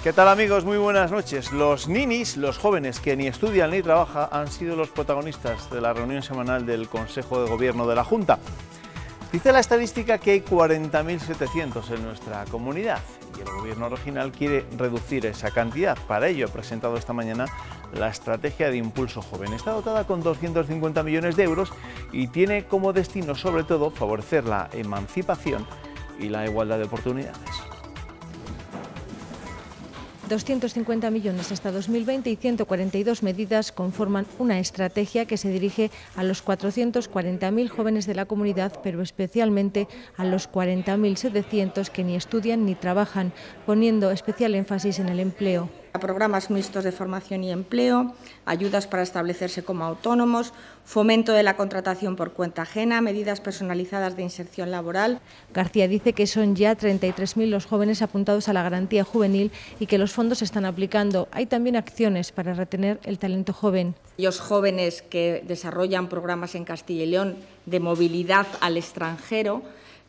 ¿Qué tal, amigos? Muy buenas noches. Los ninis, los jóvenes que ni estudian ni trabajan, han sido los protagonistas de la reunión semanal del Consejo de Gobierno de la Junta. Dice la estadística que hay 40.700 en nuestra comunidad y el Gobierno regional quiere reducir esa cantidad. Para ello ha presentado esta mañana la Estrategia de Impulso Joven. Está dotada con 250 millones de euros y tiene como destino, sobre todo, favorecer la emancipación y la igualdad de oportunidades. 250 millones hasta 2020 y 142 medidas conforman una estrategia que se dirige a los 440.000 jóvenes de la comunidad, pero especialmente a los 40.700 que ni estudian ni trabajan, poniendo especial énfasis en el empleo. Programas mixtos de formación y empleo, ayudas para establecerse como autónomos, fomento de la contratación por cuenta ajena, medidas personalizadas de inserción laboral. García dice que son ya 33.000 los jóvenes apuntados a la garantía juvenil y que los fondos se están aplicando. Hay también acciones para retener el talento joven. Los jóvenes que desarrollan programas en Castilla y León de movilidad al extranjero,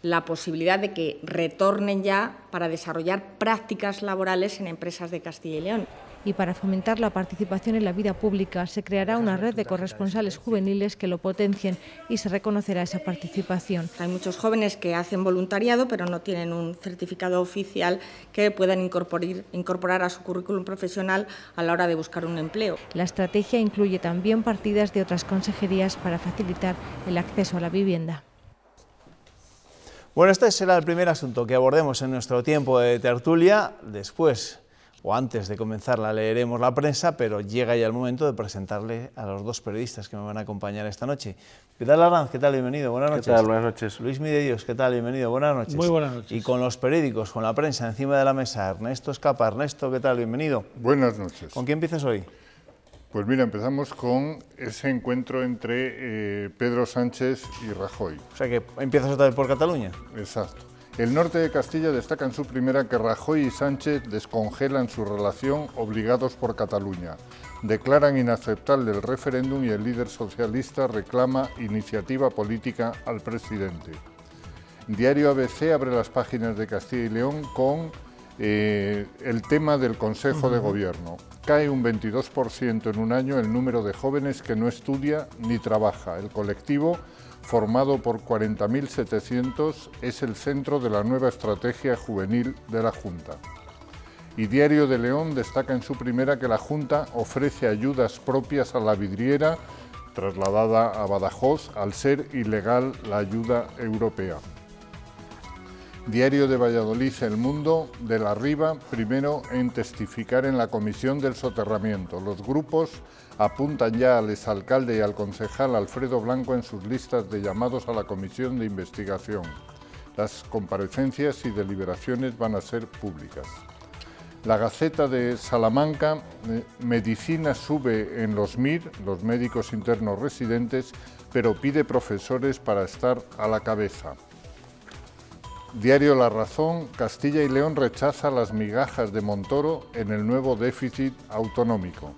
la posibilidad de que retornen ya para desarrollar prácticas laborales en empresas de Castilla y León. Y para fomentar la participación en la vida pública se creará una red de corresponsales juveniles que lo potencien y se reconocerá esa participación. Hay muchos jóvenes que hacen voluntariado pero no tienen un certificado oficial que puedan incorporar a su currículum profesional a la hora de buscar un empleo. La estrategia incluye también partidas de otras consejerías para facilitar el acceso a la vivienda. Bueno, este será el primer asunto que abordemos en nuestro tiempo de tertulia. Después, o antes de comenzarla, leeremos la prensa, pero llega ya el momento de presentarle a los dos periodistas que me van a acompañar esta noche. ¿Qué tal, Arranz? ¿Qué tal? Bienvenido. Buenas noches. ¿Qué tal? Buenas noches. Luis Midedios, ¿qué tal? Bienvenido. Buenas noches. Muy buenas noches. Y con los periódicos, con la prensa encima de la mesa, Ernesto Escapa. Ernesto, ¿qué tal? Bienvenido. Buenas noches. ¿Con quién empiezas hoy? Pues mira, empezamos con ese encuentro entre Pedro Sánchez y Rajoy. O sea que empiezas otra vez por Cataluña. Exacto. El norte de Castilla destaca en su primera que Rajoy y Sánchez descongelan su relación obligados por Cataluña. Declaran inaceptable el referéndum y el líder socialista reclama iniciativa política al presidente. Diario ABC abre las páginas de Castilla y León con el tema del Consejo de Gobierno. Cae un 22% en un año el número de jóvenes que no estudia ni trabaja. El colectivo, formado por 40.700, es el centro de la nueva estrategia juvenil de la Junta. Y Diario de León destaca en su primera que la Junta ofrece ayudas propias a la vidriera, trasladada a Badajoz, al ser ilegal la ayuda europea. Diario de Valladolid, El Mundo, de la Riva, primero en testificar en la comisión del soterramiento. Los grupos apuntan ya al exalcalde y al concejal Alfredo Blanco en sus listas de llamados a la comisión de investigación. Las comparecencias y deliberaciones van a ser públicas. La Gaceta de Salamanca, medicina sube en los MIR, los médicos internos residentes, pero pide profesores para estar a la cabeza. Diario La Razón, Castilla y León rechaza las migajas de Montoro en el nuevo déficit autonómico.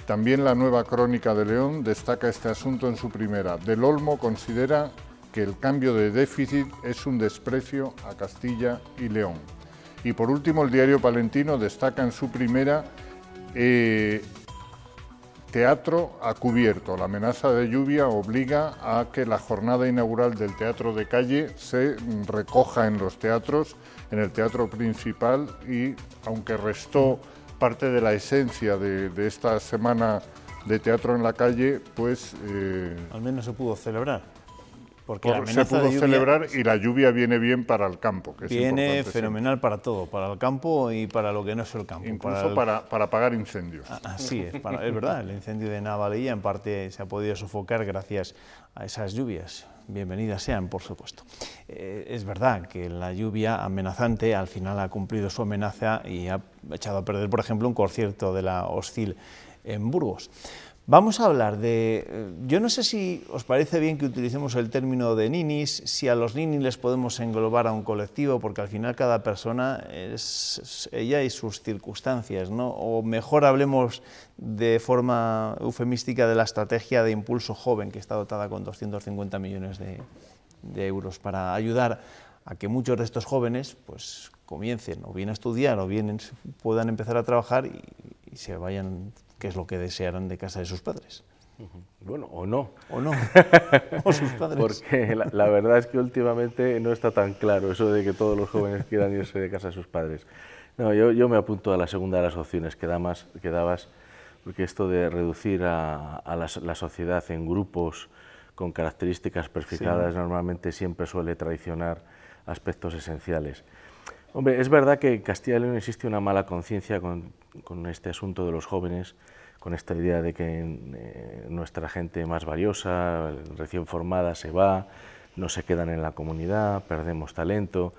También la Nueva Crónica de León destaca este asunto en su primera. Del Olmo considera que el cambio de déficit es un desprecio a Castilla y León. Y por último, el diario Palentino destaca en su primera teatro a cubierto. La amenaza de lluvia obliga a que la jornada inaugural del teatro de calle se recoja en los teatros, en el teatro principal, y aunque restó parte de la esencia de esta semana de teatro en la calle, pues al menos se pudo celebrar. Porque se pudo celebrar y la lluvia viene bien para el campo. Que viene fenomenal para todo, para el campo y para lo que no es el campo. Incluso para apagar incendios. Así es, es verdad, el incendio de Navalilla en parte se ha podido sofocar gracias a esas lluvias. Bienvenidas sean, por supuesto. Es verdad que la lluvia amenazante al final ha cumplido su amenaza y ha echado a perder, por ejemplo, un concierto de la Hostil en Burgos. Vamos a hablar de, yo no sé si os parece bien que utilicemos el término de ninis, si a los ninis les podemos englobar a un colectivo, porque al final cada persona es ella y sus circunstancias, ¿no? O mejor hablemos de forma eufemística de la estrategia de impulso joven, que está dotada con 250 millones de euros para ayudar a que muchos de estos jóvenes, pues comiencen o bien a estudiar o bien puedan empezar a trabajar y se vayan, que es lo que desearán, de casa de sus padres. Bueno, o no. O no, o sus padres. Porque la verdad es que últimamente no está tan claro eso de que todos los jóvenes quieran irse de casa de sus padres. No, yo me apunto a la segunda de las opciones que dabas, porque esto de reducir a la sociedad en grupos con características perfiladas normalmente siempre suele traicionar aspectos esenciales. Hombre, es verdad que en Castilla y León existe una mala conciencia con este asunto de los jóvenes, con esta idea de que nuestra gente más valiosa, recién formada, se va, no se quedan en la comunidad, perdemos talento,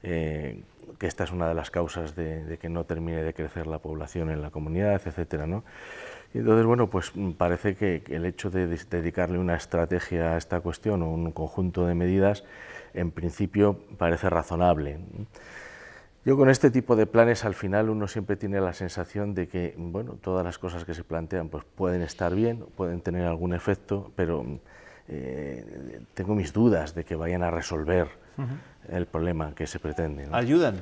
que esta es una de las causas de que no termine de crecer la población en la comunidad, etcétera, ¿no? Y entonces, bueno, pues parece que el hecho de dedicarle una estrategia a esta cuestión o un conjunto de medidas, en principio parece razonable. Yo con este tipo de planes al final uno siempre tiene la sensación de que, bueno, todas las cosas que se plantean pues pueden estar bien, pueden tener algún efecto, pero tengo mis dudas de que vayan a resolver el problema que se pretende, ¿no? ¿Ayudan?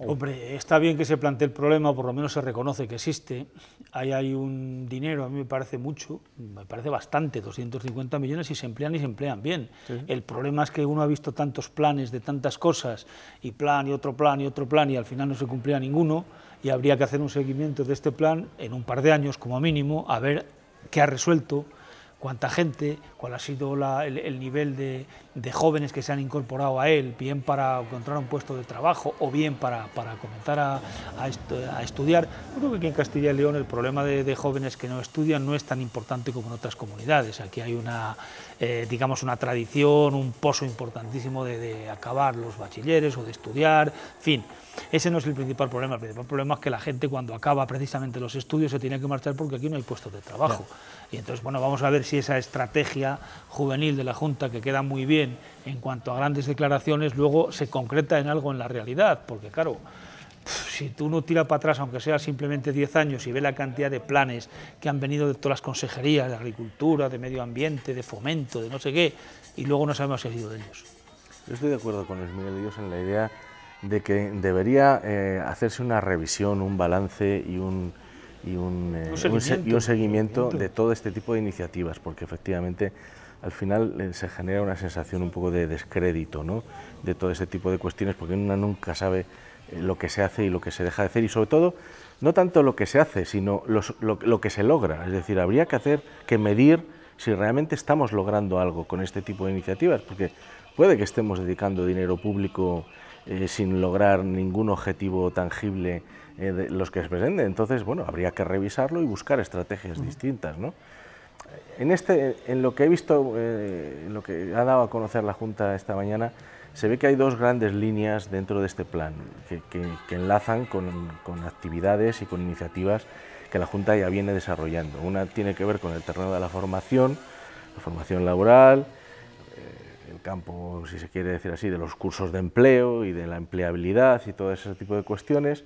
Hombre, está bien que se plantee el problema, por lo menos se reconoce que existe. Ahí hay un dinero, a mí me parece mucho, me parece bastante, 250 millones, y se emplean bien. Sí. El problema es que uno ha visto tantos planes de tantas cosas, y plan, y otro plan, y otro plan, y al final no se cumplía ninguno, y habría que hacer un seguimiento de este plan en un par de años, como mínimo, a ver qué ha resuelto, cuánta gente, cuál ha sido el nivel de jóvenes que se han incorporado a él, bien para encontrar un puesto de trabajo o bien para comenzar a estudiar. Yo creo que aquí en Castilla y León el problema de jóvenes que no estudian no es tan importante como en otras comunidades. Aquí hay digamos una tradición, un pozo importantísimo de acabar los bachilleres o de estudiar, en fin. Ese no es el principal problema. El principal problema es que la gente, cuando acaba precisamente los estudios, se tiene que marchar porque aquí no hay puestos de trabajo. Y entonces, bueno, vamos a ver si esa estrategia juvenil de la Junta, que queda muy bien en cuanto a grandes declaraciones, luego se concreta en algo en la realidad. Porque, claro, si tú no tiras para atrás, aunque sea simplemente 10 años, y ves la cantidad de planes que han venido de todas las consejerías, de agricultura, de medio ambiente, de fomento, de no sé qué, y luego no sabemos si ha sido de ellos. Yo estoy de acuerdo con Luis Miguel de Dios en la idea de que debería hacerse una revisión, un balance y un seguimiento de todo este tipo de iniciativas, porque efectivamente al final se genera una sensación un poco de descrédito, ¿no?, de todo este tipo de cuestiones, porque uno nunca sabe lo que se hace y lo que se deja de hacer, y sobre todo no tanto lo que se hace, sino lo que se logra. Es decir, habría que medir si realmente estamos logrando algo con este tipo de iniciativas, porque puede que estemos dedicando dinero público sin lograr ningún objetivo tangible de los que se pretenden. Entonces, bueno, habría que revisarlo y buscar estrategias distintas, ¿no? En lo que he visto, en lo que ha dado a conocer la Junta esta mañana, se ve que hay dos grandes líneas dentro de este plan que enlazan con actividades y con iniciativas que la Junta ya viene desarrollando. Una tiene que ver con el terreno de la formación laboral, el campo, si se quiere decir así, de los cursos de empleo y de la empleabilidad y todo ese tipo de cuestiones,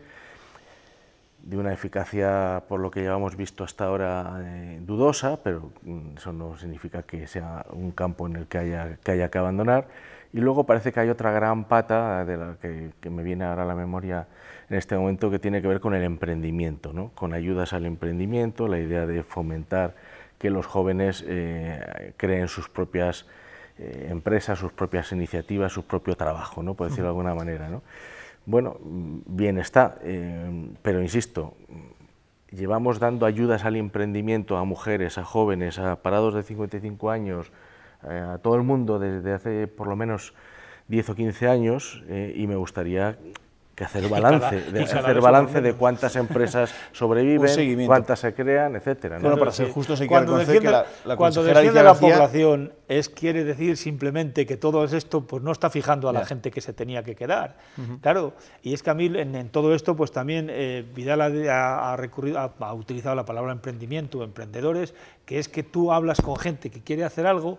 de una eficacia, por lo que llevamos visto hasta ahora, dudosa, pero eso no significa que sea un campo en el que haya que abandonar. Y luego parece que hay otra gran pata, de la que me viene ahora a la memoria en este momento, que tiene que ver con el emprendimiento, ¿no?, con ayudas al emprendimiento, la idea de fomentar que los jóvenes creen sus propias empresas, sus propias iniciativas, su propio trabajo, ¿no?, por decirlo de alguna manera, ¿no? Bueno, bien está, pero insisto, llevamos dando ayudas al emprendimiento a mujeres, a jóvenes, a parados de 55 años, a todo el mundo desde hace por lo menos 10 o 15 años, y me gustaría hacer balance de cuántas empresas sobreviven, cuántas se crean, etcétera, ¿no? Bueno, para ser justos hay que reconocer que la cuando defiende la población quiere decir simplemente que todo esto pues no está fijando a la gente que se tenía que quedar. Claro, y es que a mí en todo esto pues también Vidal ha utilizado la palabra emprendimiento, emprendedores, que es que tú hablas con gente que quiere hacer algo,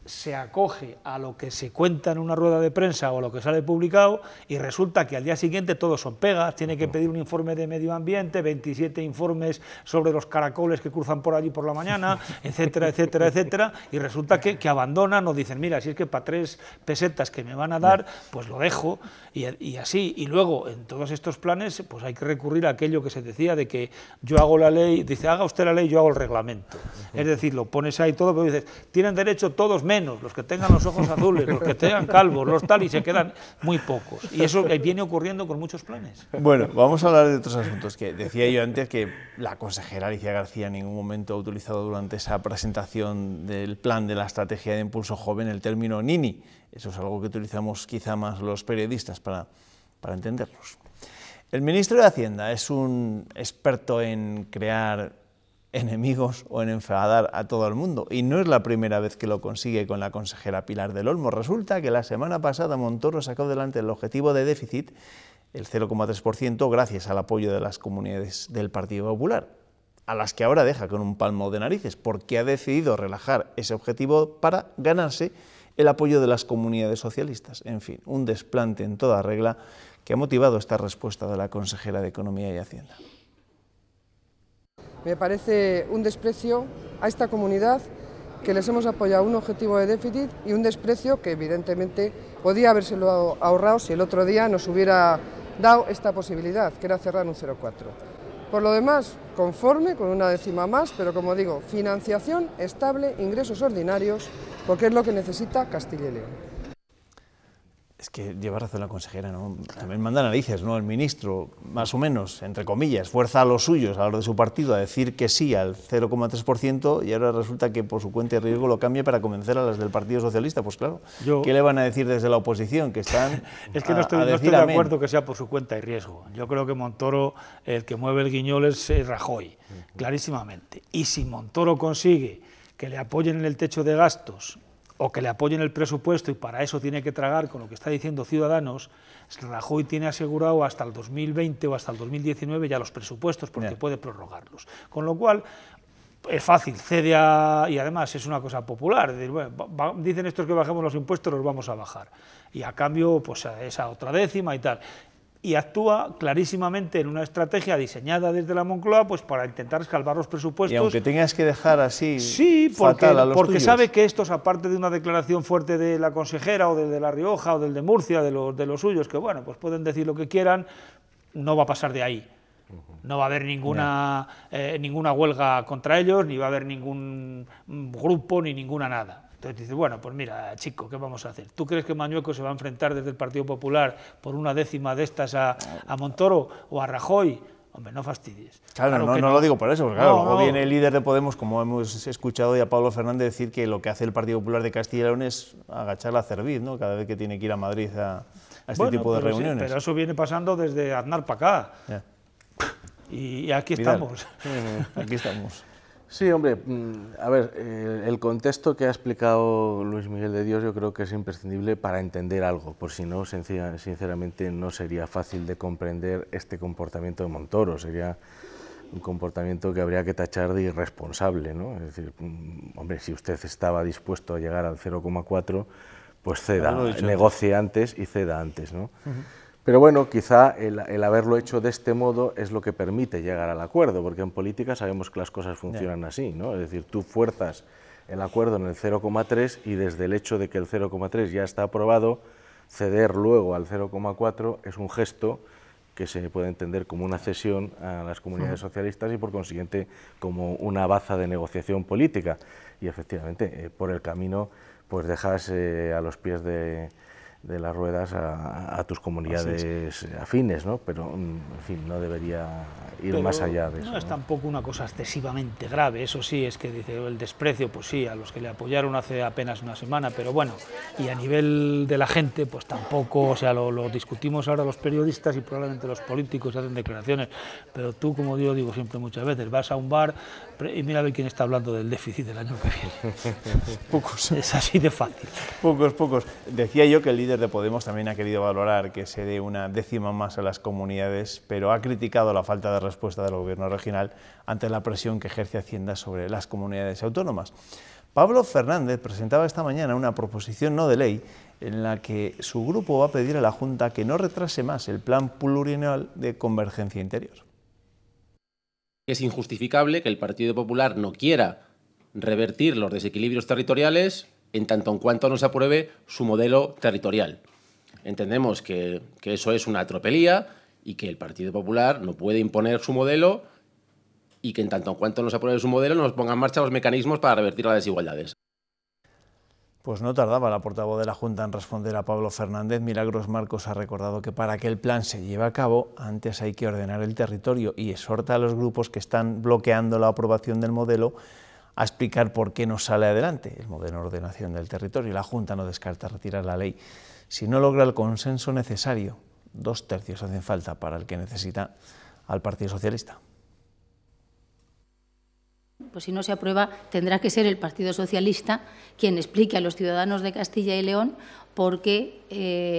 se acoge a lo que se cuenta en una rueda de prensa o a lo que sale publicado y resulta que al día siguiente todos son pegas, tiene que pedir un informe de medio ambiente, 27 informes sobre los caracoles que cruzan por allí por la mañana, etcétera, etcétera, etcétera, y resulta que abandonan o dicen, mira, si es que para 3 pesetas que me van a dar, pues lo dejo, y así, y luego en todos estos planes pues hay que recurrir a aquello que se decía de que yo hago la ley, dice, haga usted la ley, yo hago el reglamento, es decir, lo pones ahí todo, pero dices, tienen derecho todos menos, los que tengan los ojos azules, los que tengan calvos, los tal, y se quedan muy pocos. Y eso viene ocurriendo con muchos planes. Bueno, vamos a hablar de otros asuntos, que decía yo antes que la consejera Alicia García en ningún momento ha utilizado durante esa presentación del plan de la estrategia de impulso joven el término nini. Eso es algo que utilizamos quizá más los periodistas para entenderlos. El ministro de Hacienda es un experto en crear enemigos o en enfadar a todo el mundo, y no es la primera vez que lo consigue con la consejera Pilar del Olmo. Resulta que la semana pasada Montoro sacó adelante el objetivo de déficit, el 0,3%, gracias al apoyo de las comunidades del Partido Popular, a las que ahora deja con un palmo de narices, porque ha decidido relajar ese objetivo para ganarse el apoyo de las comunidades socialistas. En fin, un desplante en toda regla que ha motivado esta respuesta de la consejera de Economía y Hacienda. Me parece un desprecio a esta comunidad que les hemos apoyado un objetivo de déficit y un desprecio que evidentemente podía habérselo ahorrado si el otro día nos hubiera dado esta posibilidad, que era cerrar un 0,4. Por lo demás, conforme con una décima más, pero como digo, financiación estable, ingresos ordinarios, porque es lo que necesita Castilla y León. Es que lleva razón la consejera, ¿no? También manda narices, ¿no? El ministro, más o menos, entre comillas, fuerza a los suyos, a los de su partido, a decir que sí al 0,3% y ahora resulta que por su cuenta y riesgo lo cambia para convencer a las del Partido Socialista. Pues claro, ¿qué le van a decir desde la oposición? Que están es que no estoy de acuerdo que sea por su cuenta y riesgo. Yo creo que Montoro, el que mueve el guiñol es Rajoy, clarísimamente. Y si Montoro consigue que le apoyen en el techo de gastos o que le apoyen el presupuesto y para eso tiene que tragar con lo que está diciendo Ciudadanos, Rajoy tiene asegurado hasta el 2020 o hasta el 2019 ya los presupuestos porque puede prorrogarlos. Con lo cual es fácil, cede y además es una cosa popular, es decir, bueno, dicen estos que bajemos los impuestos, los vamos a bajar. Y a cambio, pues esa otra décima y tal. Y actúa clarísimamente en una estrategia diseñada desde la Moncloa pues para intentar escalvar los presupuestos. Y aunque tengas que dejar así sí, fatal a los porque tuyos. Sabe que estos, aparte de una declaración fuerte de la consejera o del de La Rioja o del de Murcia, de los suyos, que bueno, pues pueden decir lo que quieran, no va a pasar de ahí. No va a haber ninguna huelga contra ellos, ni va a haber ningún grupo, ni ninguna nada. Entonces dices, bueno, pues mira, chico, ¿qué vamos a hacer? ¿Tú crees que Mañueco se va a enfrentar desde el Partido Popular por una décima de estas a Montoro o a Rajoy? Hombre, no fastidies. Claro, no lo digo por eso, porque claro, luego viene el líder de Podemos, como hemos escuchado ya a Pablo Fernández decir que lo que hace el Partido Popular de Castilla y León es agachar la cerviz, ¿no? Cada vez que tiene que ir a Madrid a este tipo de reuniones. Sí, pero eso viene pasando desde Aznar para acá. Ya. Y aquí estamos. Aquí estamos. Sí, hombre, a ver, el contexto que ha explicado Luis Miguel de Dios yo creo que es imprescindible para entender algo, por si no, sinceramente no sería fácil de comprender este comportamiento de Montoro, sería un comportamiento que habría que tachar de irresponsable, ¿no? Es decir, hombre, si usted estaba dispuesto a llegar al 0,4, pues ceda, negocie antes y ceda antes, ¿no? Pero bueno, quizá el haberlo hecho de este modo es lo que permite llegar al acuerdo, porque en política sabemos que las cosas funcionan así, ¿no? Es decir, tú fuerzas el acuerdo en el 0,3 y desde el hecho de que el 0,3 ya está aprobado, ceder luego al 0,4 es un gesto que se puede entender como una cesión a las comunidades socialistas y por consiguiente como una baza de negociación política. Y efectivamente, por el camino, pues dejas a los pies de las ruedas a tus comunidades afines, ¿no? Pero, en fin, no debería ir más allá de eso. No es tampoco una cosa excesivamente grave, eso sí, es que dice el desprecio, pues sí, a los que le apoyaron hace apenas una semana, pero bueno, y a nivel de la gente, pues tampoco, o sea, lo discutimos ahora los periodistas y probablemente los políticos hacen declaraciones, pero tú, como yo digo siempre muchas veces, vas a un bar y mira a ver quién está hablando del déficit del año que viene. Pocos. Es así de fácil. Pocos. Decía yo que el líder de Podemos también ha querido valorar que se dé una décima más a las comunidades, pero ha criticado la falta de respuesta del gobierno regional ante la presión que ejerce Hacienda sobre las comunidades autónomas. Pablo Fernández presentaba esta mañana una proposición no de ley en la que su grupo va a pedir a la Junta que no retrase más el plan plurianual de convergencia interior. Es injustificable que el Partido Popular no quiera revertir los desequilibrios territoriales en tanto en cuanto no se apruebe su modelo territorial. Entendemos que eso es una tropelía y que el Partido Popular no puede imponer su modelo y que en tanto en cuanto no se apruebe su modelo nos ponga en marcha los mecanismos para revertir las desigualdades. Pues no tardaba la portavoz de la Junta en responder a Pablo Fernández. Milagros Marcos ha recordado que para que el plan se lleve a cabo, antes hay que ordenar el territorio y exhorta a los grupos que están bloqueando la aprobación del modelo a explicar por qué no sale adelante el modelo de ordenación del territorio. La Junta no descarta retirar la ley si no logra el consenso necesario. 2 tercios hacen falta para el que necesita al Partido Socialista. Pues si no se aprueba, tendrá que ser el Partido Socialista quien explique a los ciudadanos de Castilla y León por qué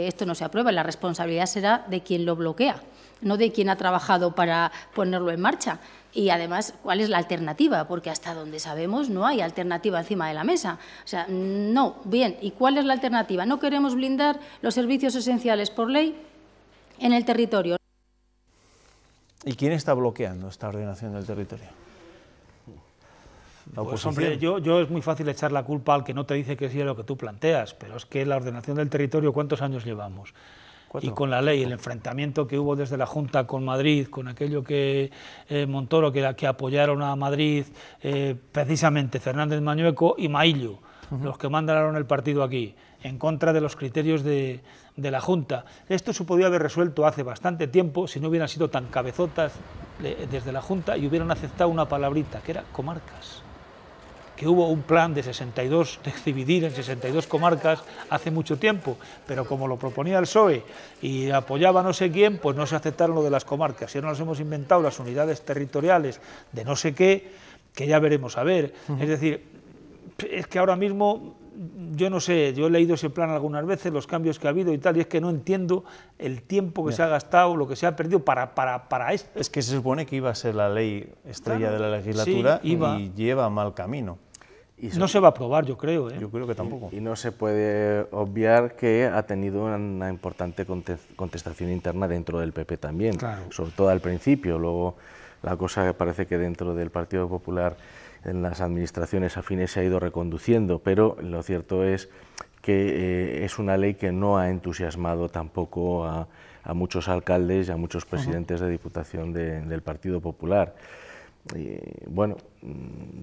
esto no se aprueba. La responsabilidad será de quien lo bloquea, no de quien ha trabajado para ponerlo en marcha. Y además, ¿cuál es la alternativa? Porque hasta donde sabemos no hay alternativa encima de la mesa. O sea, no. Bien, ¿y cuál es la alternativa? No queremos blindar los servicios esenciales por ley en el territorio. ¿Y quién está bloqueando esta ordenación del territorio? Pues hombre, yo es muy fácil echar la culpa al que no te dice que sí a lo que tú planteas, pero es que la ordenación del territorio, ¿cuántos años llevamos? 4. Y con la ley, el enfrentamiento que hubo desde la Junta con Madrid, con aquello que Montoro, que apoyaron a Madrid, precisamente Fernández Mañueco y Maillo, los que mandaron el partido aquí, en contra de los criterios de la Junta. Esto se podía haber resuelto hace bastante tiempo si no hubieran sido tan cabezotas desde la Junta y hubieran aceptado una palabrita, que era comarcas. Que hubo un plan de 62, de dividir en 62 comarcas hace mucho tiempo, pero como lo proponía el PSOE y apoyaba no sé quién, pues no se aceptaron lo de las comarcas. Y ahora nos hemos inventado las unidades territoriales de no sé qué, que ya veremos a ver. Es decir, es que ahora mismo, yo no sé, yo he leído ese plan algunas veces, los cambios que ha habido y tal, y es que no entiendo el tiempo que se ha gastado, lo que se ha perdido para esto. Es que se supone que iba a ser la ley estrella de la legislatura, sí, y lleva mal camino. No se va a aprobar, yo creo. Yo creo que tampoco. Y no se puede obviar que ha tenido una importante contestación interna dentro del PP también, claro. Sobre todo al principio. Luego la cosa parece que dentro del Partido Popular en las administraciones afines se ha ido reconduciendo, pero lo cierto es que es una ley que no ha entusiasmado tampoco a muchos alcaldes y a muchos presidentes de Diputación del Partido Popular. Y, bueno,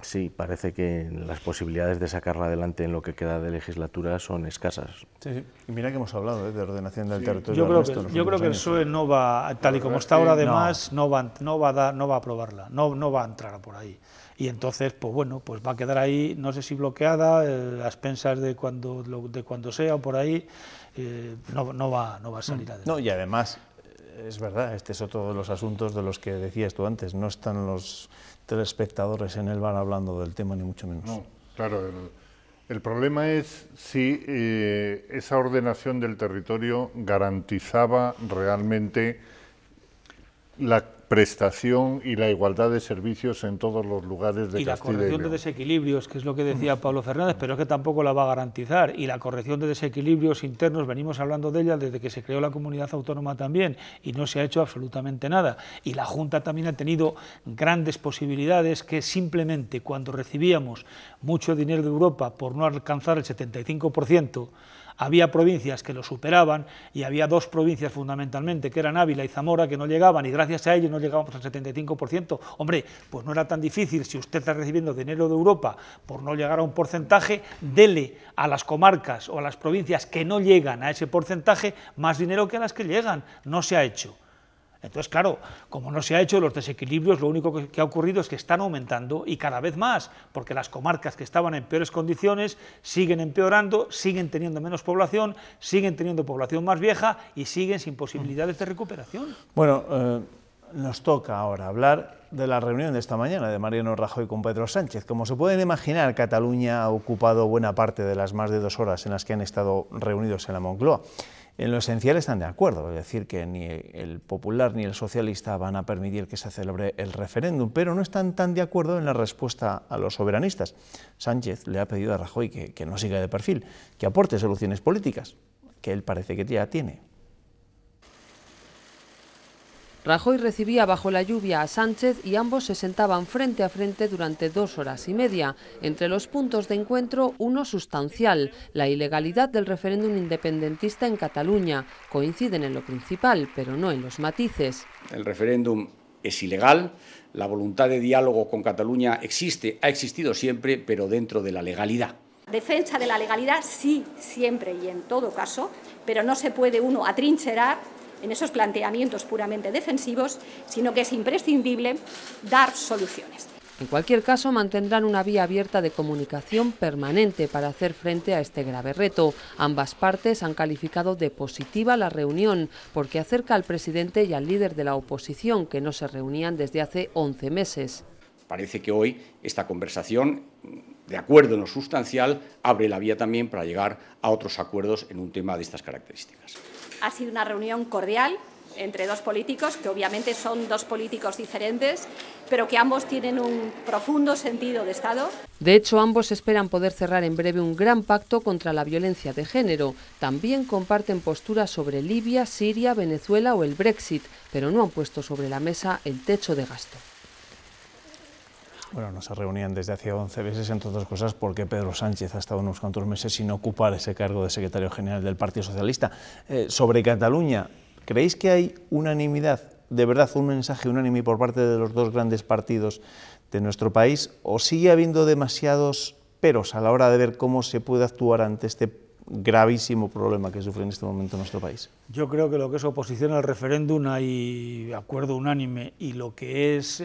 sí, parece que las posibilidades de sacarla adelante en lo que queda de legislatura son escasas. Sí, sí. Y mira que hemos hablado de ordenación del territorio. Yo creo que el PSOE no va, tal y como está ahora además, no va a aprobarla, no va a entrar por ahí. Y entonces, pues bueno, pues va a quedar ahí, no sé si bloqueada, a expensas de cuando sea o por ahí, no va a salir adelante. No, y además, es verdad, este es otro de los asuntos de los que decías tú antes, no están los telespectadores en el bar hablando del tema, ni mucho menos. No, claro, el problema es si esa ordenación del territorio garantizaba realmente la prestación y la igualdad de servicios en todos los lugares de Castilla y León. Y la corrección de desequilibrios, que es lo que decía Pablo Fernández, pero es que tampoco la va a garantizar. Y la corrección de desequilibrios internos, venimos hablando de ella desde que se creó la comunidad autónoma también, y no se ha hecho absolutamente nada. Y la Junta también ha tenido grandes posibilidades que simplemente cuando recibíamos mucho dinero de Europa por no alcanzar el 75%, había provincias que lo superaban y había 2 provincias fundamentalmente, que eran Ávila y Zamora, que no llegaban, y gracias a ellos no llegábamos al 75%. Hombre, pues no era tan difícil, si usted está recibiendo dinero de Europa por no llegar a un porcentaje, dele a las comarcas o a las provincias que no llegan a ese porcentaje más dinero que a las que llegan. No se ha hecho. Entonces, claro, como no se ha hecho, los desequilibrios, lo único que ha ocurrido es que están aumentando y cada vez más, porque las comarcas que estaban en peores condiciones siguen empeorando, siguen teniendo menos población, siguen teniendo población más vieja y siguen sin posibilidades de recuperación. Bueno, nos toca ahora hablar de la reunión de esta mañana de Mariano Rajoy con Pedro Sánchez. Como se pueden imaginar, Cataluña ha ocupado buena parte de las más de 2 horas en las que han estado reunidos en la Moncloa. En lo esencial están de acuerdo, es decir, que ni el popular ni el socialista van a permitir que se celebre el referéndum, pero no están tan de acuerdo en la respuesta a los soberanistas. Sánchez le ha pedido a Rajoy que no siga de perfil, que aporte soluciones políticas, que él parece que ya tiene. Rajoy recibía bajo la lluvia a Sánchez y ambos se sentaban frente a frente durante 2 horas y media. Entre los puntos de encuentro, uno sustancial, la ilegalidad del referéndum independentista en Cataluña. Coinciden en lo principal, pero no en los matices. El referéndum es ilegal, la voluntad de diálogo con Cataluña existe, ha existido siempre, pero dentro de la legalidad. Defensa de la legalidad sí, siempre y en todo caso, pero no se puede uno atrincherar en esos planteamientos puramente defensivos, sino que es imprescindible dar soluciones. En cualquier caso, mantendrán una vía abierta de comunicación permanente para hacer frente a este grave reto. Ambas partes han calificado de positiva la reunión, porque acerca al presidente y al líder de la oposición, que no se reunían desde hace 11 meses. Parece que hoy esta conversación, de acuerdo en lo sustancial, abre la vía también para llegar a otros acuerdos en un tema de estas características. Ha sido una reunión cordial entre dos políticos, que obviamente son dos políticos diferentes, pero que ambos tienen un profundo sentido de Estado. De hecho, ambos esperan poder cerrar en breve un gran pacto contra la violencia de género. También comparten posturas sobre Libia, Siria, Venezuela o el Brexit, pero no han puesto sobre la mesa el techo de gasto. Bueno, no se reunían desde hace 11 meses, entre otras cosas, porque Pedro Sánchez ha estado unos cuantos meses sin ocupar ese cargo de secretario general del Partido Socialista. Sobre Cataluña, ¿creéis que hay unanimidad, de verdad, un mensaje unánime por parte de los dos grandes partidos de nuestro país, o sigue habiendo demasiados peros a la hora de ver cómo se puede actuar ante este gravísimo problema que sufre en este momento nuestro país? Yo creo que lo que es oposición al referéndum hay acuerdo unánime, y lo que es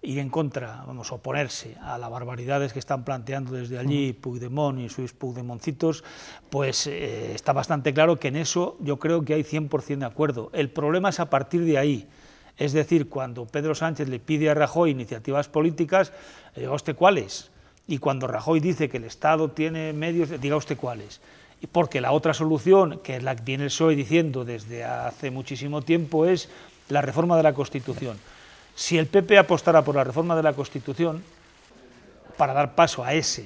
ir en contra, vamos, oponerse a las barbaridades que están planteando desde allí Puigdemont y sus Puigdemoncitos, pues está bastante claro que en eso yo creo que hay 100% de acuerdo. El problema es a partir de ahí. Es decir, cuando Pedro Sánchez le pide a Rajoy iniciativas políticas, diga usted cuáles, y cuando Rajoy dice que el Estado tiene medios, diga usted cuáles. Porque la otra solución, que es la que viene el PSOE diciendo desde hace muchísimo tiempo, es la reforma de la Constitución. Si el PP apostara por la reforma de la Constitución para dar paso a ese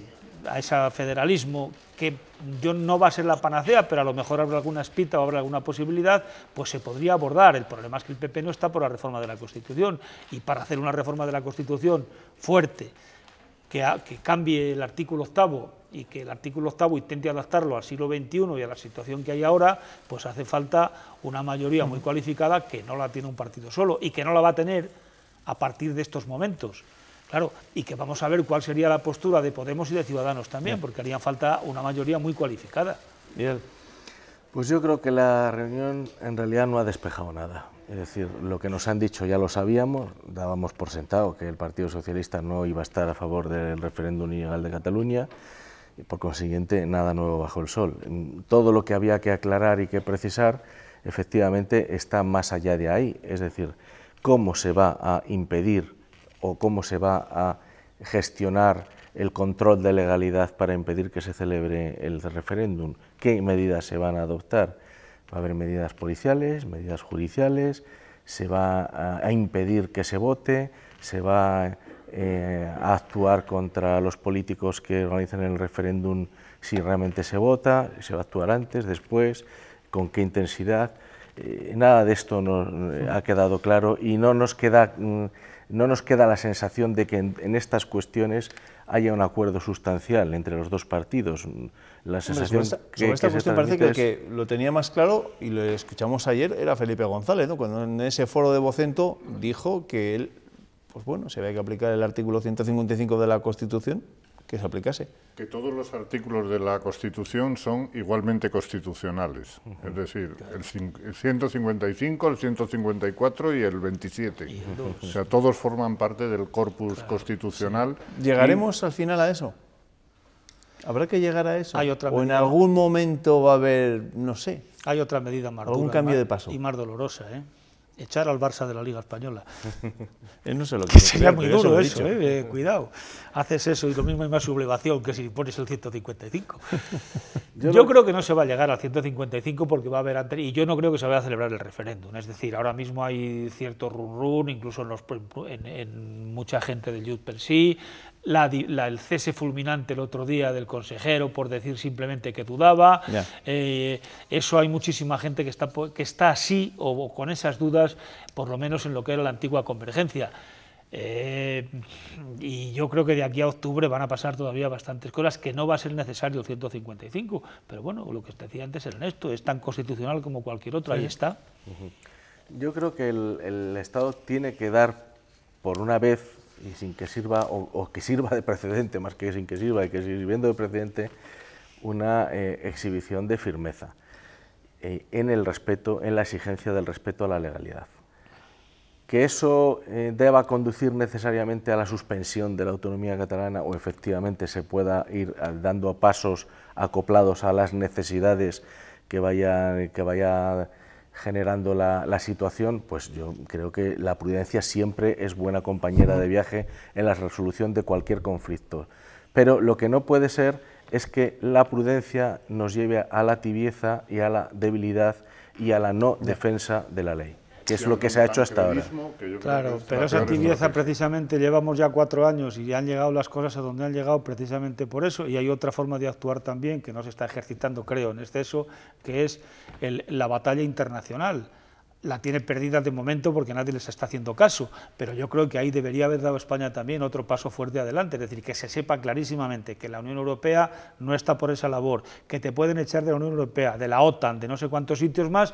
federalismo, que no va a ser la panacea, pero a lo mejor habrá alguna espita o habrá alguna posibilidad, pues se podría abordar. El problema es que el PP no está por la reforma de la Constitución, y para hacer una reforma de la Constitución fuerte, que cambie el artículo 8 y que el artículo 8 intente adaptarlo al siglo XXI y a la situación que hay ahora, pues hace falta una mayoría muy cualificada, que no la tiene un partido solo y que no la va a tener a partir de estos momentos. Claro, y que vamos a ver cuál sería la postura de Podemos y de Ciudadanos también, porque haría falta una mayoría muy cualificada. Bien. Pues yo creo que la reunión en realidad no ha despejado nada. Es decir, lo que nos han dicho ya lo sabíamos, dábamos por sentado que el Partido Socialista no iba a estar a favor del referéndum ilegal de Cataluña, y por consiguiente nada nuevo bajo el sol. Todo lo que había que aclarar y que precisar efectivamente está más allá de ahí, es decir, cómo se va a impedir o cómo se va a gestionar el control de legalidad para impedir que se celebre el referéndum, qué medidas se van a adoptar. Va a haber medidas policiales, medidas judiciales, se va a impedir que se vote, se va a actuar contra los políticos que organizan el referéndum si realmente se vota, se va a actuar antes, después, con qué intensidad. Nada de esto nos ha quedado claro, y no nos queda la sensación de que en estas cuestiones haya un acuerdo sustancial entre los dos partidos. La sensación sobre esta cuestión parece que el que lo tenía más claro, y lo escuchamos ayer, era Felipe González, ¿no? Cuando en ese foro de Vocento dijo que él, pues bueno, se había que aplicar el artículo 155 de la Constitución, que se aplicase. Que todos los artículos de la Constitución son igualmente constitucionales, es decir, el 155, el 154 y el 27. O sea, todos forman parte del corpus constitucional. ¿Llegaremos al final a eso? ¿Habrá que llegar a eso? Hay otra ¿O en algún momento va a haber, no sé, hay otra medida más algún dura, cambio de paso? Y más dolorosa, echar al Barça de la Liga Española. No sé lo que sería muy duro eso, dicho. Cuidado. Haces eso y lo mismo hay más sublevación que si pones el 155. Yo creo que no se va a llegar al 155 porque va a haber y yo no creo que se vaya a celebrar el referéndum. Es decir, ahora mismo hay cierto run, incluso en mucha gente del Junts per Sí. El cese fulminante el otro día del consejero por decir simplemente que dudaba, eso hay muchísima gente que está así o con esas dudas, por lo menos en lo que era la antigua Convergencia. Y yo creo que de aquí a octubre van a pasar todavía bastantes cosas, que no va a ser necesario el 155, pero bueno, lo que decía antes Ernesto, es tan constitucional como cualquier otro, ahí está. Yo creo que el Estado tiene que dar, por una vez, y sin que sirva, o que sirva de precedente, más que sin que sirva, y que sirviendo de precedente, una exhibición de firmeza en el respeto, en la exigencia del respeto a la legalidad. Que eso deba conducir necesariamente a la suspensión de la autonomía catalana o efectivamente se pueda ir dando pasos acoplados a las necesidades que vaya generando la situación, pues yo creo que la prudencia siempre es buena compañera de viaje en la resolución de cualquier conflicto. Pero lo que no puede ser es que la prudencia nos lleve a la tibieza y a la debilidad y a la no defensa de la ley, que es lo que se ha hecho hasta ahora. Claro, pero esa tibieza precisamente llevamos ya 4 años y han llegado las cosas a donde han llegado precisamente por eso, y hay otra forma de actuar también que no se está ejercitando, creo, en exceso, que es la batalla internacional. La tiene perdida de momento porque nadie les está haciendo caso, pero yo creo que ahí debería haber dado España también otro paso fuerte adelante, es decir, que se sepa clarísimamente que la Unión Europea no está por esa labor, que te pueden echar de la Unión Europea, de la OTAN, de no sé cuántos sitios más,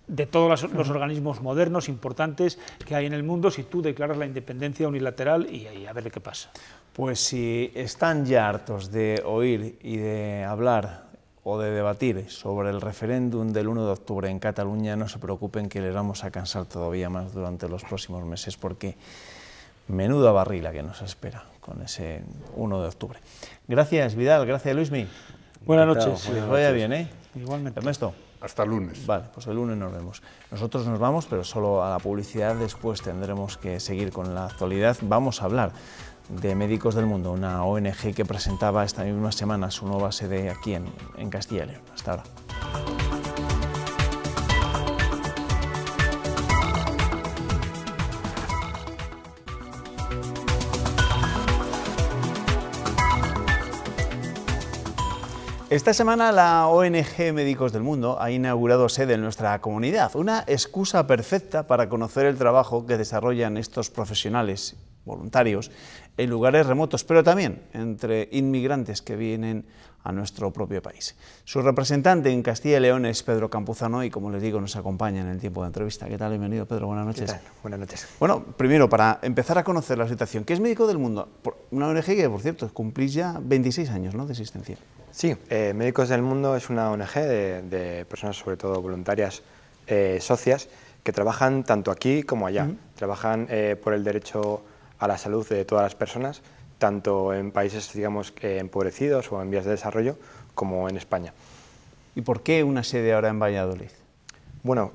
de todos los organismos modernos importantes que hay en el mundo, si tú declaras la independencia unilateral y a ver qué pasa. Pues si están ya hartos de oír y de hablar o de debatir sobre el referéndum del 1 de octubre en Cataluña, no se preocupen que les vamos a cansar todavía más durante los próximos meses, porque menuda barrila que nos espera con ese 1 de octubre. Gracias, Vidal, gracias, Luismi. Buenas noches. Que les vaya bien, ¿eh? Igualmente. Ernesto. Hasta el lunes. Vale, pues el lunes nos vemos. Nosotros nos vamos, pero solo a la publicidad, después tendremos que seguir con la actualidad. Vamos a hablar de Médicos del Mundo, una ONG que presentaba esta misma semana su nueva sede aquí en Castilla y León. Hasta ahora. Esta semana la ONG Médicos del Mundo ha inaugurado sede en nuestra comunidad, una excusa perfecta para conocer el trabajo que desarrollan estos profesionales voluntarios en lugares remotos, pero también entre inmigrantes que vienen a nuestro propio país. Su representante en Castilla y León es Pedro Campuzano y, como les digo, nos acompaña en el tiempo de entrevista. ¿Qué tal? Bienvenido, Pedro. Buenas noches. ¿Qué tal? Buenas noches. Bueno, primero, para empezar a conocer la situación, ¿qué es Médicos del Mundo? Una ONG que, por cierto, cumplís ya 26 años, ¿no?, de existencia. Sí, Médicos del Mundo es una ONG de personas, sobre todo voluntarias, socias, que trabajan tanto aquí como allá. Trabajan por el derecho a la salud de todas las personas, tanto en países, digamos, empobrecidos o en vías de desarrollo, como en España. ¿Y por qué una sede ahora en Valladolid? Bueno,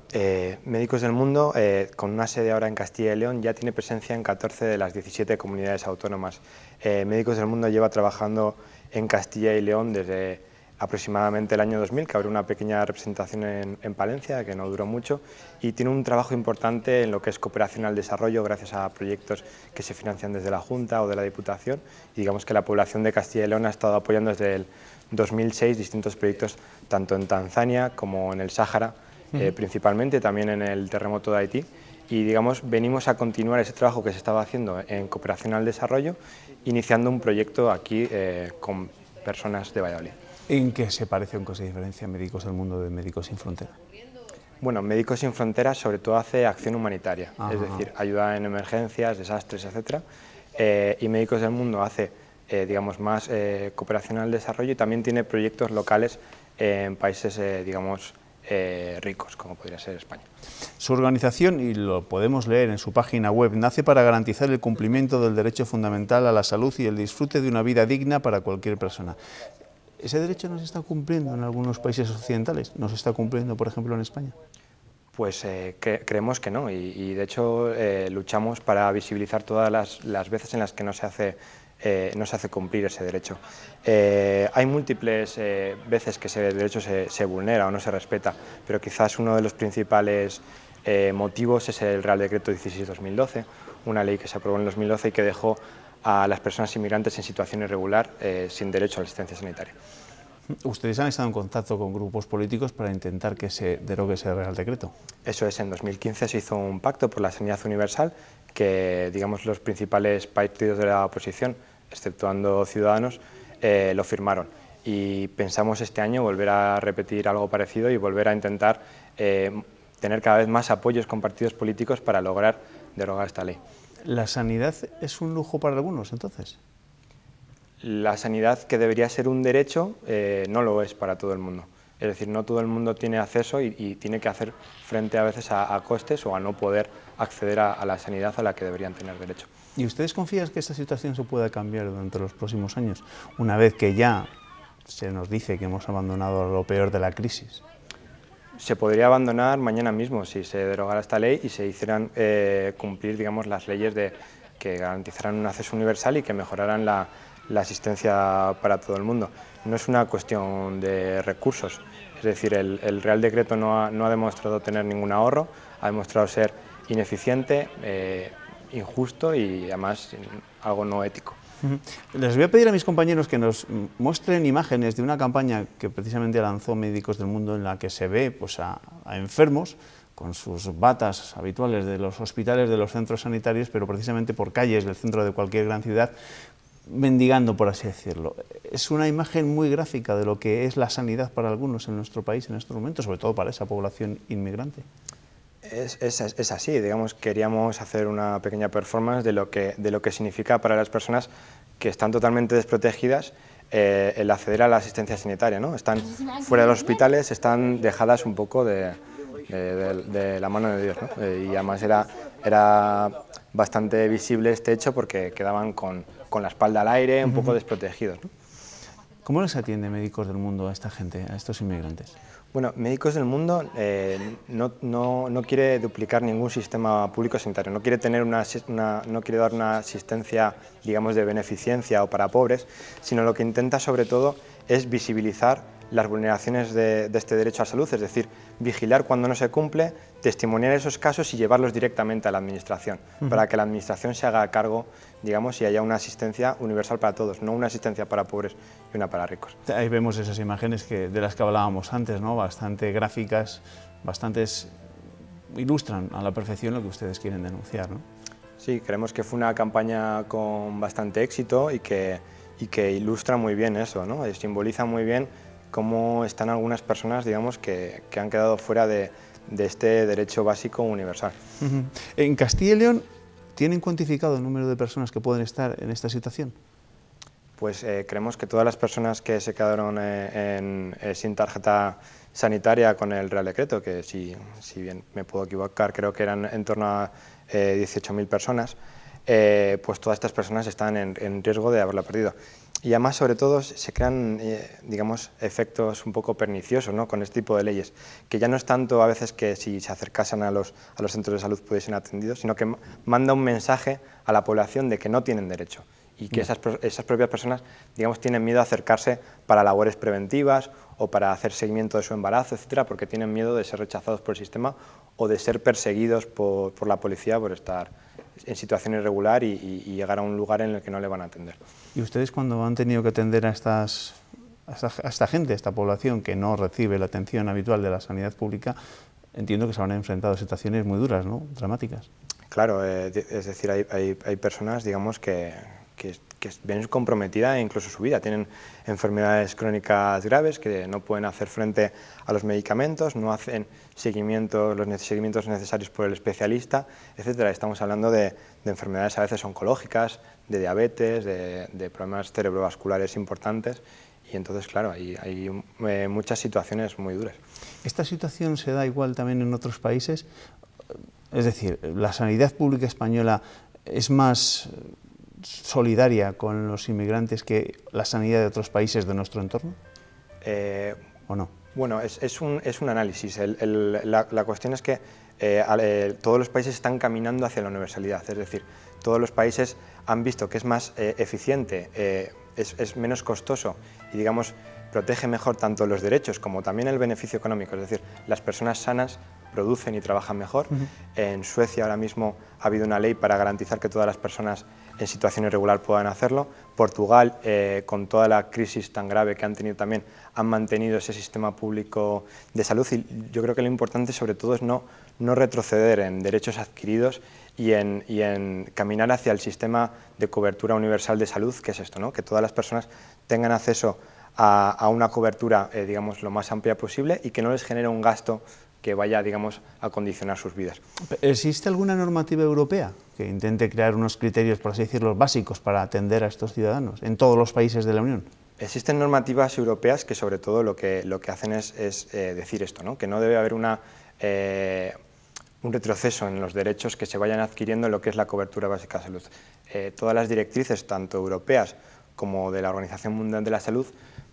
Médicos del Mundo, con una sede ahora en Castilla y León, ya tiene presencia en 14 de las 17 comunidades autónomas. Médicos del Mundo lleva trabajando en Castilla y León desde aproximadamente el año 2000, que abrió una pequeña representación en Palencia, que no duró mucho, y tiene un trabajo importante en lo que es cooperación al desarrollo, gracias a proyectos que se financian desde la Junta o de la Diputación, y digamos que la población de Castilla y León ha estado apoyando desde el 2006 distintos proyectos, tanto en Tanzania como en el Sáhara, principalmente, también en el terremoto de Haití, y digamos venimos a continuar ese trabajo que se estaba haciendo en cooperación al desarrollo, iniciando un proyecto aquí con personas de Valladolid. ¿En qué se parece o en qué se diferencia Médicos del Mundo de Médicos Sin Fronteras? Bueno, Médicos Sin Fronteras sobre todo hace acción humanitaria, es decir, ayuda en emergencias, desastres, etc. Y Médicos del Mundo hace, digamos, más cooperación al desarrollo y también tiene proyectos locales en países, digamos, ricos, como podría ser España. Su organización, y lo podemos leer en su página web, nace para garantizar el cumplimiento del derecho fundamental a la salud y el disfrute de una vida digna para cualquier persona. ¿Ese derecho no se está cumpliendo en algunos países occidentales? ¿No se está cumpliendo, por ejemplo, en España? Pues creemos que no, y de hecho luchamos para visibilizar todas las veces en las que no se hace cumplir ese derecho. Hay múltiples veces que ese derecho se vulnera o no se respeta, pero quizás uno de los principales motivos es el Real Decreto 16/2012, una ley que se aprobó en 2012 y que dejó a las personas inmigrantes en situación irregular sin derecho a la asistencia sanitaria. ¿Ustedes han estado en contacto con grupos políticos para intentar que se derogue ese Real Decreto? Eso es, en 2015 se hizo un pacto por la sanidad universal que, digamos, los principales partidos de la oposición, exceptuando Ciudadanos, lo firmaron. Y pensamos este año volver a repetir algo parecido y volver a intentar tener cada vez más apoyos con partidos políticos para lograr derogar esta ley. ¿La sanidad es un lujo para algunos, entonces? La sanidad, que debería ser un derecho, no lo es para todo el mundo. Es decir, no todo el mundo tiene acceso y tiene que hacer frente a veces a costes o a no poder acceder a la sanidad a la que deberían tener derecho. ¿Y ustedes confían que esta situación se pueda cambiar durante los próximos años, una vez que ya se nos dice que hemos abandonado lo peor de la crisis? Se podría abandonar mañana mismo si se derogara esta ley y se hicieran cumplir, digamos, las leyes que garantizaran un acceso universal y que mejoraran la asistencia para todo el mundo. No es una cuestión de recursos, es decir, el Real Decreto no ha demostrado tener ningún ahorro, ha demostrado ser ineficiente, injusto y además algo no ético. Les voy a pedir a mis compañeros que nos muestren imágenes de una campaña que precisamente lanzó Médicos del Mundo, en la que se ve pues, a enfermos con sus batas habituales de los hospitales, de los centros sanitarios, pero precisamente por calles del centro de cualquier gran ciudad, mendigando, por así decirlo. Es una imagen muy gráfica de lo que es la sanidad para algunos en nuestro país en estos momentos, sobre todo para esa población inmigrante. Es así, digamos, queríamos hacer una pequeña performance de lo que significa para las personas que están totalmente desprotegidas el acceder a la asistencia sanitaria, ¿no? Están fuera de los hospitales, están dejadas un poco de la mano de Dios, ¿no? Y además era bastante visible este hecho porque quedaban con la espalda al aire, un poco desprotegidos, ¿no? ¿Cómo les atiende Médicos del Mundo a esta gente, a estos inmigrantes? Bueno, Médicos del Mundo no quiere duplicar ningún sistema público sanitario, no quiere dar una asistencia, digamos, de beneficencia o para pobres, sino lo que intenta sobre todo es visibilizar las vulneraciones de este derecho a salud, es decir, vigilar cuando no se cumple, testimoniar esos casos y llevarlos directamente a la Administración, para que la Administración se haga cargo, digamos, y haya una asistencia universal para todos, no una asistencia para pobres y una para ricos. Ahí vemos esas imágenes de las que hablábamos antes, ¿no? Bastante gráficas, bastantes ilustran a la perfección lo que ustedes quieren denunciar, ¿no? Sí, creemos que fue una campaña con bastante éxito y que ilustra muy bien eso, ¿no? Simboliza muy bien cómo están algunas personas, digamos, que han quedado fuera de este derecho básico universal. En Castilla y León, ¿tienen cuantificado el número de personas que pueden estar en esta situación? Pues creemos que todas las personas que se quedaron sin tarjeta sanitaria con el Real Decreto, que si bien me puedo equivocar, creo que eran en torno a 18.000 personas, pues todas estas personas están en riesgo de haberla perdido. Y además, sobre todo, se crean, digamos, efectos un poco perniciosos, ¿no?, con este tipo de leyes, que ya no es tanto a veces que si se acercasen a los centros de salud pudiesen atendidos, sino que manda un mensaje a la población de que no tienen derecho y que esas propias personas, digamos, tienen miedo a acercarse para labores preventivas o para hacer seguimiento de su embarazo, etcétera, porque tienen miedo de ser rechazados por el sistema o de ser perseguidos por la policía por estar en situación irregular y llegar a un lugar en el que no le van a atender. ¿Y ustedes, cuando han tenido que atender a esta gente, a esta población que no recibe la atención habitual de la sanidad pública, entiendo que se habrán enfrentado a situaciones muy duras, ¿no?, dramáticas? Claro, es decir, hay personas, digamos, que ven comprometida incluso su vida, tienen enfermedades crónicas graves que no pueden hacer frente a los medicamentos, no hacen los seguimientos necesarios por el especialista, etcétera. Estamos hablando de enfermedades a veces oncológicas, de diabetes, de problemas cerebrovasculares importantes, y entonces, claro, hay muchas situaciones muy duras. ¿Esta situación se da igual también en otros países? Es decir, ¿la sanidad pública española es más solidaria con los inmigrantes que la sanidad de otros países de nuestro entorno? ¿O no? Bueno, es un análisis. La cuestión es que todos los países están caminando hacia la universalidad, es decir, todos los países han visto que es más eficiente, es menos costoso y, digamos, protege mejor tanto los derechos como también el beneficio económico, es decir, las personas sanas producen y trabajan mejor. En Suecia ahora mismo ha habido una ley para garantizar que todas las personas en situación irregular puedan hacerlo. Portugal, con toda la crisis tan grave que han tenido también, han mantenido ese sistema público de salud y yo creo que lo importante sobre todo es no retroceder en derechos adquiridos y en caminar hacia el sistema de cobertura universal de salud, que es esto, ¿no? Que todas las personas tengan acceso a una cobertura, digamos, lo más amplia posible y que no les genere un gasto que vaya, digamos, a condicionar sus vidas. ¿Existe alguna normativa europea que intente crear unos criterios, por así decirlo, básicos para atender a estos ciudadanos en todos los países de la Unión? Existen normativas europeas que sobre todo lo que hacen es decir esto, ¿no? Que no debe haber un retroceso en los derechos que se vayan adquiriendo en lo que es la cobertura básica de salud. Todas las directrices, tanto europeas como de la Organización Mundial de la Salud,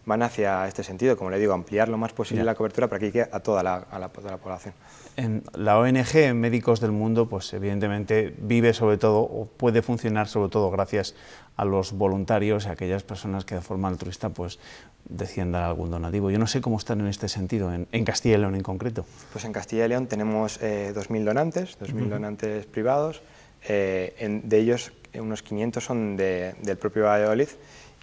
van hacia este sentido, como le digo, ampliar lo más posible la cobertura para que llegue a toda la población. En la ONG Médicos del Mundo, pues evidentemente vive sobre todo, o puede funcionar sobre todo gracias a los voluntarios y a aquellas personas que de forma altruista pues deciden dar algún donativo. Yo no sé cómo están en este sentido, en Castilla y León en concreto. Pues en Castilla y León tenemos 2.000 donantes, 2.000 donantes privados, de ellos unos 500 son del propio Valladolid,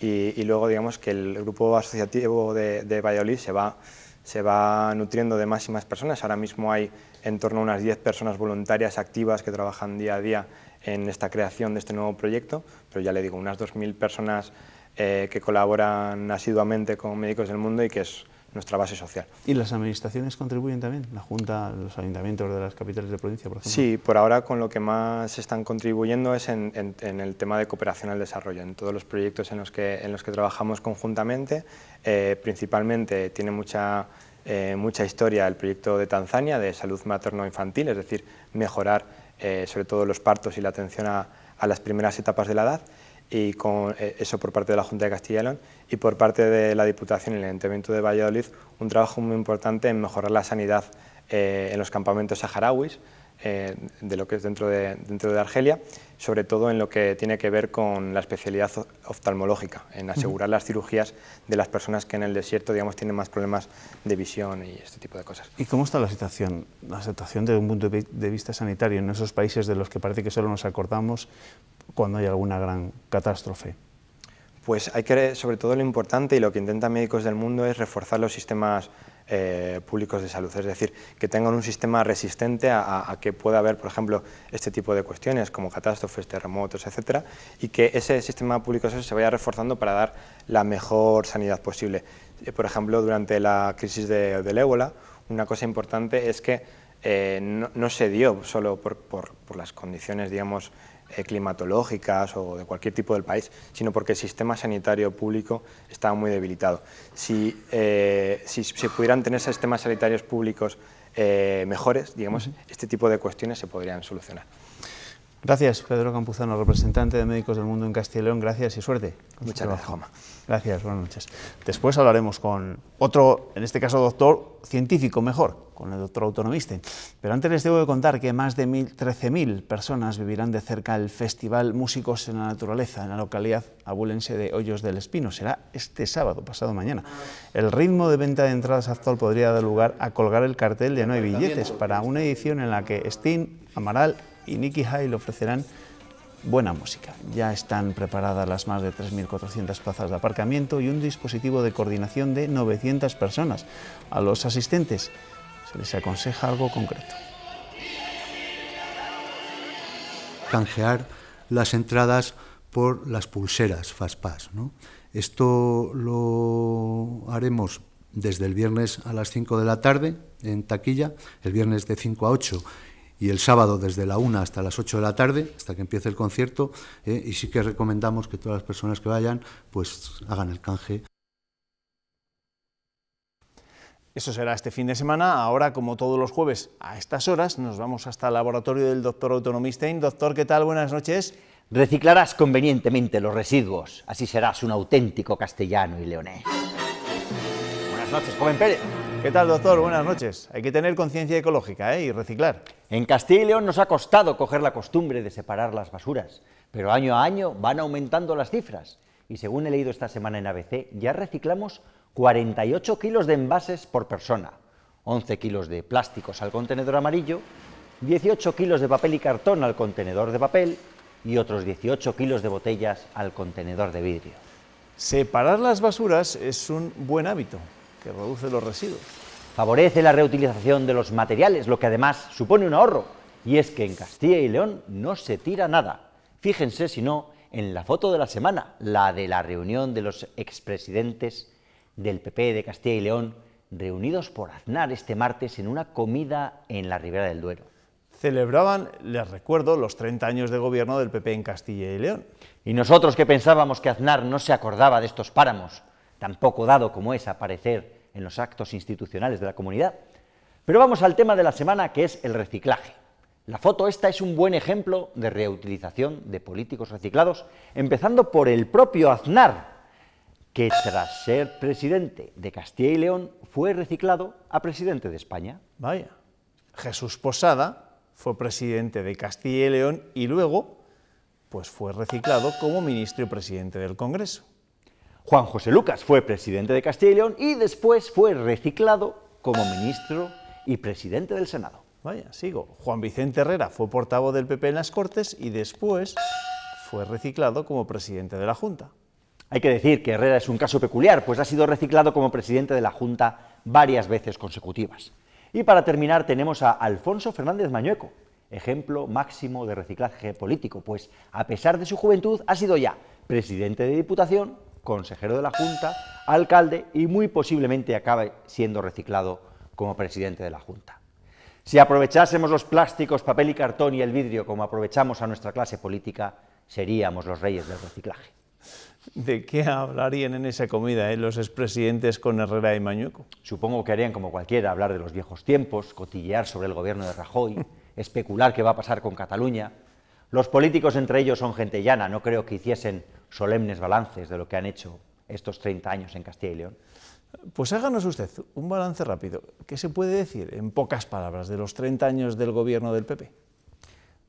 y luego digamos que el grupo asociativo de Valladolid se va nutriendo de más y más personas. Ahora mismo hay en torno a unas 10 personas voluntarias activas que trabajan día a día en esta creación de este nuevo proyecto, pero ya le digo, unas 2.000 personas que colaboran asiduamente con Médicos del Mundo y que es nuestra base social. ¿Y las administraciones contribuyen también? ¿La Junta, los ayuntamientos de las capitales de provincia, por ejemplo? Sí, por ahora con lo que más están contribuyendo es en el tema de cooperación al desarrollo, en todos los proyectos en los que trabajamos conjuntamente. Principalmente tiene mucha historia el proyecto de Tanzania de salud materno-infantil, es decir, mejorar sobre todo los partos y la atención a las primeras etapas de la edad, y con eso por parte de la Junta de Castilla y León, y por parte de la Diputación y el Ayuntamiento de Valladolid, un trabajo muy importante en mejorar la sanidad en los campamentos saharauis, de lo que es dentro de Argelia, sobre todo en lo que tiene que ver con la especialidad oftalmológica, en asegurar las cirugías de las personas que en el desierto, digamos, tienen más problemas de visión y este tipo de cosas. ¿Y cómo está la situación desde un punto de vista sanitario en esos países de los que parece que solo nos acordamos cuando hay alguna gran catástrofe? Pues hay que, sobre todo lo importante y lo que intentan Médicos del Mundo es reforzar los sistemas públicos de salud, es decir, que tengan un sistema resistente a que pueda haber, por ejemplo, este tipo de cuestiones como catástrofes, terremotos, etcétera, y que ese sistema público de salud se vaya reforzando para dar la mejor sanidad posible. Por ejemplo, durante la crisis del ébola, una cosa importante es que no se dio solo por las condiciones, digamos, climatológicas o de cualquier tipo del país, sino porque el sistema sanitario público estaba muy debilitado. Si se pudieran tener sistemas sanitarios públicos mejores, digamos, este tipo de cuestiones se podrían solucionar. Gracias, Pedro Campuzano, representante de Médicos del Mundo en Castilla y León. Gracias y suerte. Muchas gracias, Juanma. Gracias, buenas noches. Después hablaremos con otro, en este caso doctor científico mejor, con el doctor autonomista. Pero antes les debo de contar que más de 13.000 personas vivirán de cerca el Festival Músicos en la Naturaleza en la localidad abulense de Hoyos del Espino. Será este sábado, pasado mañana. El ritmo de venta de entradas actual podría dar lugar a colgar el cartel de no hay billetes para una edición en la que Sting, Amaral y Nicky Hale ofrecerán buena música. Ya están preparadas las más de 3.400 plazas de aparcamiento y un dispositivo de coordinación de 900 personas. A los asistentes se les aconseja algo concreto. Canjear las entradas por las pulseras Fastpass, ¿no? Esto lo haremos desde el viernes a las 5 de la tarde en taquilla, el viernes de 5 a 8 y el sábado desde la 1 hasta las 8 de la tarde, hasta que empiece el concierto, y sí que recomendamos que todas las personas que vayan pues hagan el canje. Eso será este fin de semana. Ahora, como todos los jueves, a estas horas, nos vamos hasta el laboratorio del doctor autonomista. Doctor, ¿qué tal? Buenas noches. Reciclarás convenientemente los residuos, así serás un auténtico castellano y leonés. Buenas noches, joven Pérez. ¿Qué tal, doctor? Buenas noches. Hay que tener conciencia ecológica y reciclar. En Castilla y León nos ha costado coger la costumbre de separar las basuras, pero año a año van aumentando las cifras. Y según he leído esta semana en ABC, ya reciclamos 48 kilos de envases por persona, 11 kilos de plásticos al contenedor amarillo, 18 kilos de papel y cartón al contenedor de papel y otros 18 kilos de botellas al contenedor de vidrio. Separar las basuras es un buen hábito que reduce los residuos. Favorece la reutilización de los materiales, lo que además supone un ahorro. Y es que en Castilla y León no se tira nada. Fíjense, si no, en la foto de la semana, la de la reunión de los expresidentes del PP de Castilla y León, reunidos por Aznar este martes en una comida en la Ribera del Duero. Celebraban, les recuerdo, los 30 años de gobierno del PP en Castilla y León. Y nosotros que pensábamos que Aznar no se acordaba de estos páramos, tan poco dado como es aparecer en los actos institucionales de la comunidad. Pero vamos al tema de la semana, que es el reciclaje. La foto esta es un buen ejemplo de reutilización de políticos reciclados, empezando por el propio Aznar, que tras ser presidente de Castilla y León fue reciclado a presidente de España. Vaya. Jesús Posada fue presidente de Castilla y León y luego pues fue reciclado como ministro y presidente del Congreso. Juan José Lucas fue presidente de Castilla y León y después fue reciclado como ministro y presidente del Senado. Vaya, sigo. Juan Vicente Herrera fue portavoz del PP en las Cortes y después fue reciclado como presidente de la Junta. Hay que decir que Herrera es un caso peculiar, pues ha sido reciclado como presidente de la Junta varias veces consecutivas. Y para terminar tenemos a Alfonso Fernández Mañueco, ejemplo máximo de reciclaje político, pues a pesar de su juventud ha sido ya presidente de Diputación, consejero de la Junta, alcalde y muy posiblemente acabe siendo reciclado como presidente de la Junta. Si aprovechásemos los plásticos, papel y cartón y el vidrio como aprovechamos a nuestra clase política, seríamos los reyes del reciclaje. ¿De qué hablarían en esa comida los expresidentes con Herrera y Mañueco? Supongo que harían como cualquiera, hablar de los viejos tiempos, cotillear sobre el gobierno de Rajoy, especular qué va a pasar con Cataluña. Los políticos entre ellos son gente llana, no creo que hiciesen solemnes balances de lo que han hecho estos 30 años en Castilla y León. Pues háganos usted un balance rápido. ¿Qué se puede decir, en pocas palabras, de los 30 años del gobierno del PP?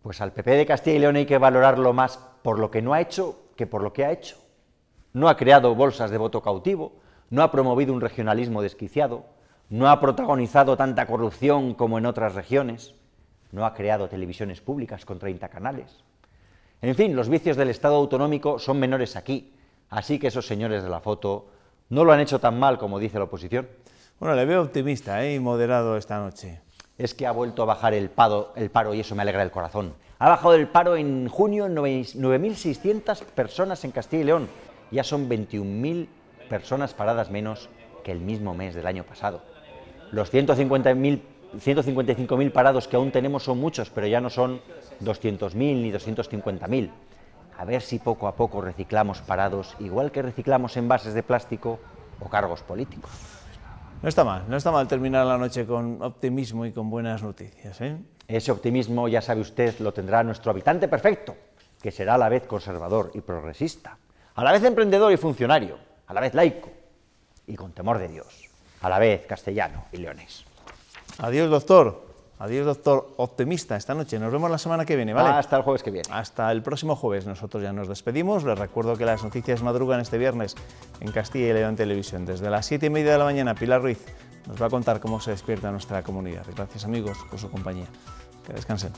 Pues al PP de Castilla y León hay que valorarlo más por lo que no ha hecho que por lo que ha hecho. No ha creado bolsas de voto cautivo, no ha promovido un regionalismo desquiciado, no ha protagonizado tanta corrupción como en otras regiones, no ha creado televisiones públicas con 30 canales. En fin, los vicios del Estado autonómico son menores aquí, así que esos señores de la foto no lo han hecho tan mal como dice la oposición. Bueno, le veo optimista y moderado esta noche. Es que ha vuelto a bajar el paro y eso me alegra el corazón. Ha bajado el paro en junio 9.600 personas en Castilla y León. Ya son 21.000 personas paradas menos que el mismo mes del año pasado. Los 155.000 parados que aún tenemos son muchos, pero ya no son 200.000 ni 250.000. A ver si poco a poco reciclamos parados, igual que reciclamos envases de plástico o cargos políticos. No está mal terminar la noche con optimismo y con buenas noticias, ¿eh? Ese optimismo, ya sabe usted, lo tendrá nuestro habitante perfecto, que será a la vez conservador y progresista, a la vez emprendedor y funcionario, a la vez laico y con temor de Dios, a la vez castellano y leonés. Adiós, doctor. Adiós, doctor optimista, esta noche. Nos vemos la semana que viene, ¿vale? Hasta el jueves que viene. Hasta el próximo jueves. Nosotros ya nos despedimos. Les recuerdo que las noticias madrugan este viernes en Castilla y León Televisión. Desde las 7:30 de la mañana, Pilar Ruiz nos va a contar cómo se despierta nuestra comunidad. Gracias, amigos, por su compañía. Que descansen.